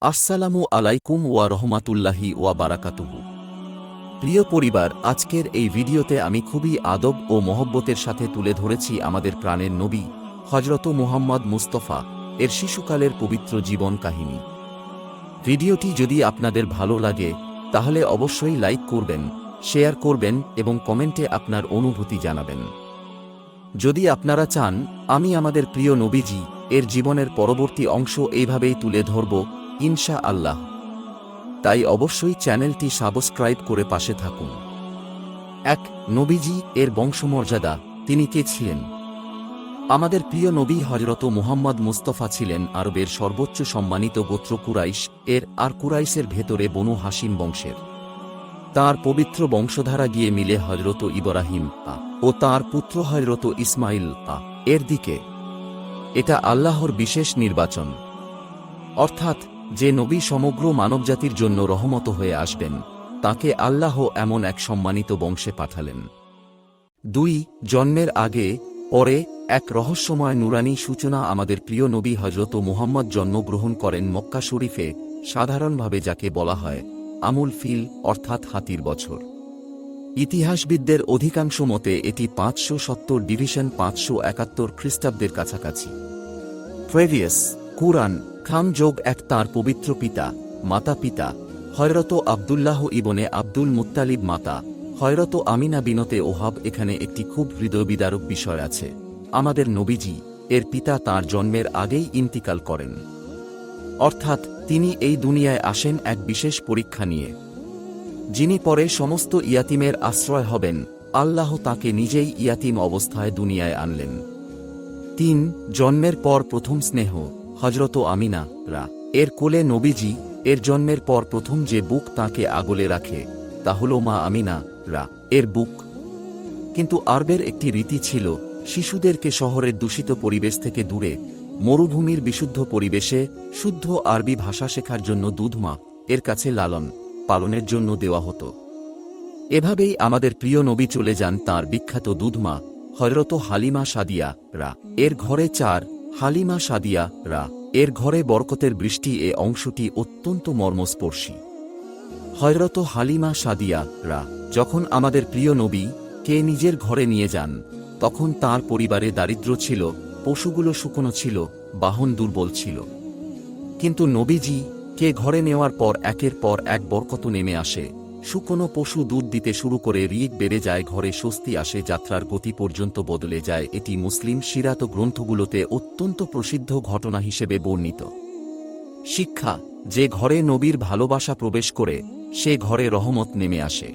আসসালামু আলাইকুম ওয়া রহমাতুল্লাহি ওয়া বারাকাতুহু। প্রিয় পরিবার, আজকের এই ভিডিওতে আমি খুবই আদব ও মহব্বতের সাথে তুলে ধরেছি আমাদের প্রাণের নবী হযরত মুহাম্মদ মুস্তাফা এর শিশুকালের পবিত্র জীবন কাহিনী। ভিডিওটি যদি আপনাদের ভালো লাগে তাহলে অবশ্যই লাইক করবেন, শেয়ার করবেন এবং কমেন্টে আপনার অনুভূতি জানাবেন। যদি আপনারা চান আমি আমাদের প্রিয় নবীজি এর জীবনের পরবর্তী অংশ এইভাবেই তুলে ধরব ইনশা আল্লাহ, তাই অবশ্যই চ্যানেলটি সাবস্ক্রাইব করে পাশে থাকুন। ১. নবীজি এর বংশমর্যাদা, তিনি কে ছিলেন? আমাদের প্রিয় নবী হযরত মুহাম্মদ মুস্তাফা ছিলেন আরবের সর্বোচ্চ সম্মানিত গোত্র কুরাইশ এর আর কুরাইশের ভেতরে বনু হাশিম বংশের। তাঁর পবিত্র বংশধারা গিয়ে মিলে হযরত ইব্রাহিম ও তাঁর পুত্র হযরত ইসমাইল এর দিকে। এটা আল্লাহর বিশেষ নির্বাচন, অর্থাৎ যে নবী সমগ্র মানবজাতির জন্য রহমত হয়ে আসবেন তাকে আল্লাহ এমন এক সম্মানিত বংশে পাঠালেন। ২. জন্মের আগে পরে এক রহস্যময় নুরানি সূচনা। আমাদের প্রিয় নবী হযরত মুহাম্মদ জন্মগ্রহণ করেন মক্কা শরীফে, সাধারণভাবে যাকে বলা হয় আমুল ফিল অর্থাৎ হাতির বছর। ইতিহাসবিদদের অধিকাংশ মতে এটি ৫৭০ ডিভিশন ৫৭১ খ্রিস্টাব্দের কাছাকাছি। প্রেভিয়াস কুরআন খাম যোগ ১ তাঁর পবিত্র পিতা মাতা পিতা হযরত আব্দুল্লাহ ইবনে আব্দুল মুত্তালিব, মাতা হযরত আমিনা বিনতে ওহাব। এখানে একটি খুব হৃদয়বিদারক বিষয় আছে। আমাদের নবীজি এর পিতা তাঁর জন্মের আগেই ইন্তিকাল করেন, অর্থাৎ তিনি এই দুনিয়ায় আসেন এক বিশেষ পরীক্ষা নিয়ে, যিনি পরে সমস্ত ইয়াতিমের আশ্রয় হবেন। আল্লাহ তাকে নিজেই ইয়াতিম অবস্থায় দুনিয়ায় আনলেন। ৩. জন্মের পর প্রথম স্নেহ, হযরত আমিনা এর কোলে নবীজি এর জন্মের পর প্রথম যে বুক তাঁকে আগলে রাখে তা হল মা আমিনা এর বুক। কিন্তু আরবের একটি রীতি ছিল শিশুদেরকে শহরের দূষিত পরিবেশ থেকে দূরে মরুভূমির বিশুদ্ধ পরিবেশে শুদ্ধ আরবি ভাষা শেখার জন্য দুধমা এর কাছে লালন পালনের জন্য দেওয়া হতো। এভাবেই আমাদের প্রিয় নবী চলে যান তাঁর বিখ্যাত দুধমা হযরত হালিমা সাদিয়া এর ঘরে। ৪. হালিমা সাদিয়া এর ঘরে বরকতের বৃষ্টি। এ অংশটি অত্যন্ত মর্মস্পর্শী। হযরত হালিমা সাদিয়া যখন আমাদের প্রিয় নবী কে নিজের ঘরে নিয়ে যান তখন তার পরিবারে দারিদ্র্য ছিল, পশুগুলো শুকনো ছিল, বাহন দুর্বল ছিল। কিন্তু নবীজি কে ঘরে নেওয়ার পর একের পর এক বরকত নেমে আসে। শুকনো পশু দুধ দিতে শুরু করে, রিক বেড়ে যায়, ঘরে স্বস্তি আসে, যাত্রার গতি পর্যন্ত বদলে যায়। এটি মুসলিম সিরাত গ্রন্থগুলোতে অত্যন্ত প্রসিদ্ধ ঘটনা হিসেবে বর্ণিত। শিক্ষা: যে ঘরে নবীর ভালোবাসা প্রবেশ করে সে ঘরে রহমত নেমে আসে।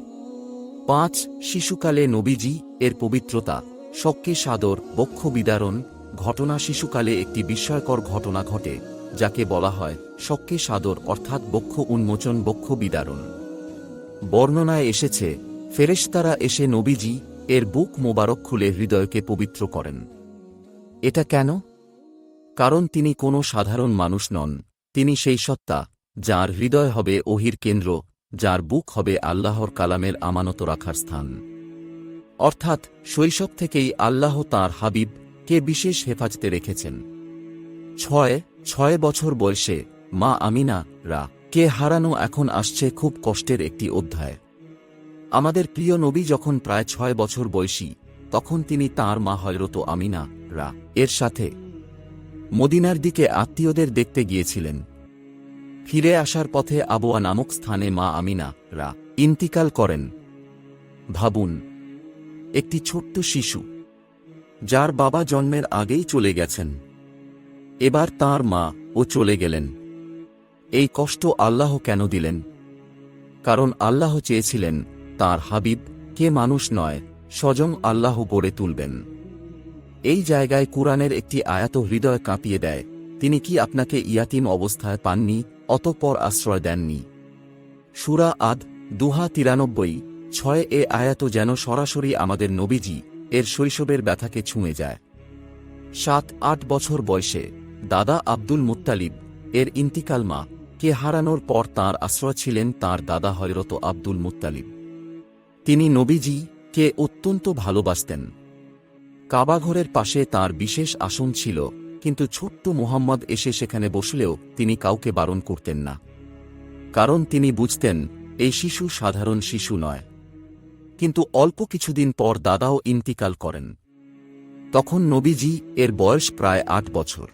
৫. শিশুকালে নবীজি এর পবিত্রতা, শক্কে সাদর, বক্ষ বিদারণ ঘটনা। শিশুকালে একটি বিস্ময়কর ঘটনা ঘটে যাকে বলা হয় শক্কে সাদর অর্থাৎ বক্ষ উন্মোচন, বক্ষ বিদারণ। বর্ণনায় এসেছে ফেরেশতারা এসে নবীজি এর বুক মোবারক খুলে হৃদয়কে পবিত্র করেন। এটা কেন? কারণ তিনি কোনো সাধারণ মানুষ নন, তিনি সেই সত্তা যার হৃদয় হবে ওহির কেন্দ্র, যার বুক হবে আল্লাহর কালামের আমানত রাখার স্থান। অর্থাৎ শৈশব থেকেই আল্লাহ তাঁর হাবিব কে বিশেষ হেফাজতে রেখেছেন। ৬ বছর বয়সে মা আমিনা কে হারানো এখন আসছে খুব কষ্টের একটি অধ্যায়। আমাদের প্রিয় নবী যখন প্রায় ৬ বছর বয়সী তখন তিনি তাঁর মা হযরত আমিনা এর সাথে মদিনার দিকে আত্মীয়দের দেখতে গিয়েছিলেন। ফিরে আসার পথে আবওয়া নামক স্থানে মা আমিনা ইন্তিকাল করেন। ভাবুন, একটি ছোট্ট শিশু যার বাবা জন্মের আগেই চলে গেছেন, এবার তাঁর মা ও চলে গেলেন। এই কষ্ট আল্লাহ কেন দিলেন? কারণ আল্লাহ চেয়েছিলেন তাঁর হাবিব কে মানুষ নয় স্বয়ং আল্লাহ গড়ে তুলবেন। এই জায়গায় কুরআনের একটি আয়াত হৃদয় কাঁপিয়ে দেয়। তিনি কি আপনাকে ইয়াতিম অবস্থায় পাননি, অতঃপর আশ্রয় দেননি? সূরা আদ ২৯ এ আয়াত যেন সরাসরি আমাদের নবীজি এর শৈশবের ব্যথাকে ছুঁয়ে যায়। ৭-৮ বছর বয়সে দাদা আব্দুল মুত্তালিব এর ইন্তিকাল। মা কে হারানোর পর তাঁর আশ্রয় ছিলেন তাঁর দাদা হযরত আব্দুল মুত্তালিব। তিনি নবীজি কে অত্যন্ত ভালোবাসতেন। কাবাঘরের পাশে তাঁর বিশেষ আসন ছিল, কিন্তু ছোট্ট মুহাম্মদ এসে সেখানে বসলেও তিনি কাউকে বারণ করতেন না, কারণ তিনি বুঝতেন এই শিশু সাধারণ শিশু নয়। কিন্তু অল্প কিছুদিন পর দাদাও ইন্তিকাল করেন। তখন নবীজি এর বয়স প্রায় ৮ বছর।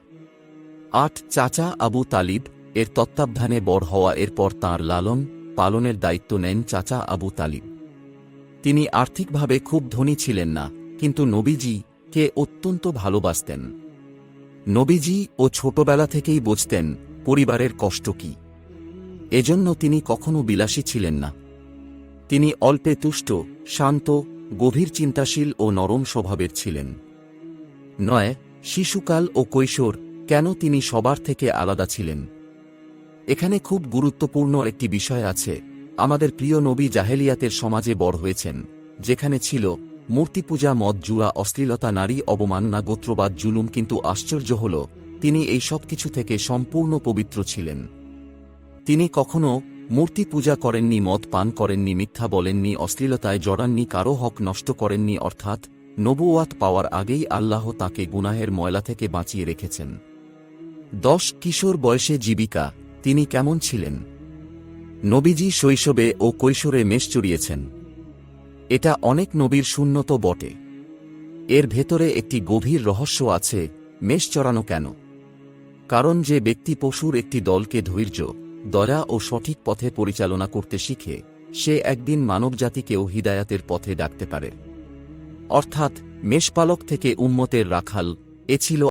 চাচা আবু তালিব এর তত্ত্বাবধানে বড় হওয়া, এরপর তাঁর লালন পালনের দায়িত্ব নেন চাচা আবু তালিব। তিনি আর্থিকভাবে খুব ধনী ছিলেন না, কিন্তু নবীজিকে অত্যন্ত ভালোবাসতেন। নবীজি ও ছোটবেলা থেকেই বুঝতেন পরিবারের কষ্ট কি। এজন্য তিনি কখনো বিলাসী ছিলেন না। তিনি অল্পে তুষ্ট, শান্ত, গভীর চিন্তাশীল ও নরম স্বভাবের ছিলেন। শিশুকাল ও কৈশোর কেন তিনি সবার থেকে আলাদা ছিলেন? এখানে খুব গুরুত্বপূর্ণ একটি বিষয় আছে। আমাদের প্রিয় নবী জাহেলিয়াতের সমাজে বড় হয়েছেন, যেখানে ছিল মূর্তিপূজা, মদ, জুয়া, অশ্লীলতা, নারী অবমাননা, গোত্রবাদ, জুলুম। কিন্তু আশ্চর্য হল, তিনি এই সব কিছু থেকে সম্পূর্ণ পবিত্র ছিলেন। তিনি কখনো মূর্তি পূজা করেননি, মদ পান করেননি, মিথ্যা বলেননি, অশ্লীলতায় জড়াননি, কারো হক নষ্ট করেননি। অর্থাৎ নবুয়াত পাওয়ার আগেই আল্লাহ তাকে গুনাহের ময়লা থেকে বাঁচিয়ে রেখেছেন। 10 কিশোর বয়সে জীবিকা তিনি কেমন ছিলেন? নবীজি শৈশবে ও কৈশোরে মেষ চড়িয়েছেন। এটা অনেক নবীর শূন্যত বটে। এর ভেতরে একটি গভীর রহস্য আছে। মেষ চড়ানো কেন? কারণ যে ব্যক্তি পশুর একটি দলকে ধৈর্য, দয়া ও সঠিক পথে পরিচালনা করতে শিখে, সে একদিন মানবজাতিকেও হিদায়াতের পথে ডাকতে পারে। অর্থাৎ মেষপালক থেকে উম্মতের রাখাল, এ ছিল